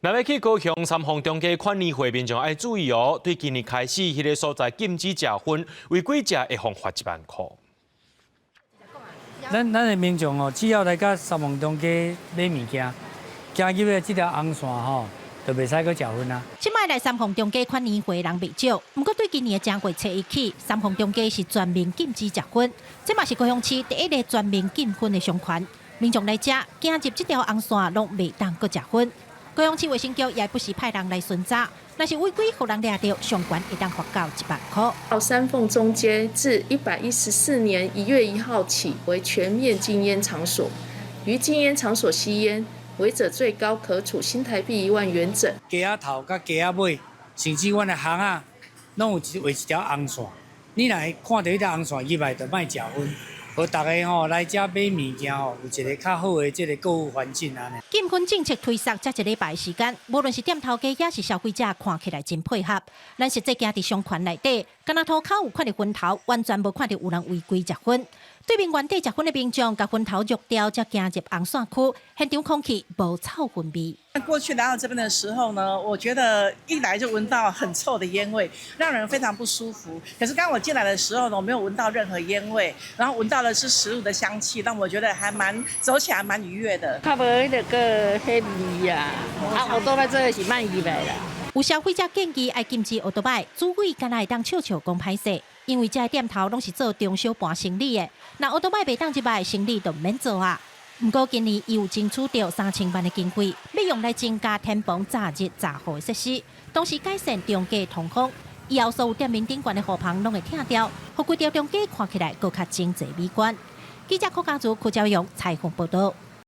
那要去高雄三丰中街款年会，民众要注意哦。对今年开始，迄个所在禁止食薰，违规食会罚1万块。咱的民众哦，只要来到三丰中街买物件，行入的这条红线吼，就袂使去食薰啊。即摆来三丰中街款年会人未少，不过对今年的正月初一起，三丰中街是全面禁止食薰，这嘛是高雄市第一个全面禁薰的商圈。民众来遮，行入这条红线，拢袂当搁食薰。高雄市卫生局也不时派人来巡查，若是违规，互人抓到，上悬会当罚到1万块。到三凤中街自114年1月1号起为全面禁烟场所，于禁烟场所吸烟，违者最高可处新台币1万元整。街仔头甲街仔尾，甚至阮的巷仔，拢有画一条红线。你若看到迄条红线入来，就莫食薰。互大家吼来遮买物件吼，有一个较好的这个购物环境安尼。禁薰政策推出才1礼拜时间，无论是店头家也是消费者，看起来真配合。咱实际行伫商圈内底，敢若涂骹有看到薰头，完全无看到有人违规食薰。对面原地食薰的民众，甲薰头锯掉，才行入红线区，现场空气无臭薰味。过去来到这边的时候呢，我觉得一来就闻到很臭的烟味，让人非常不舒服。可是刚我进来的时候呢，我没有闻到任何烟味，然后闻到的是食物的香气，让我觉得还走起来蛮愉悦的。较无迄个迄味啊，乌多摆做的是慢意味啦。有消费者建议爱禁止乌多摆，主委敢若会当笑笑讲歹势，因为这些店头拢是做中小盘生意的，那乌多摆袂当入来，生意就唔免做啊。不过今年伊有争取到3000万的经费，要用来增加天棚早日早雨的设施，同时改善中街通风。以后所有店面顶悬的护棚拢会拆掉，互规条中街看起来更较整齐美观。记者柯家族、柯昭勇采访报道。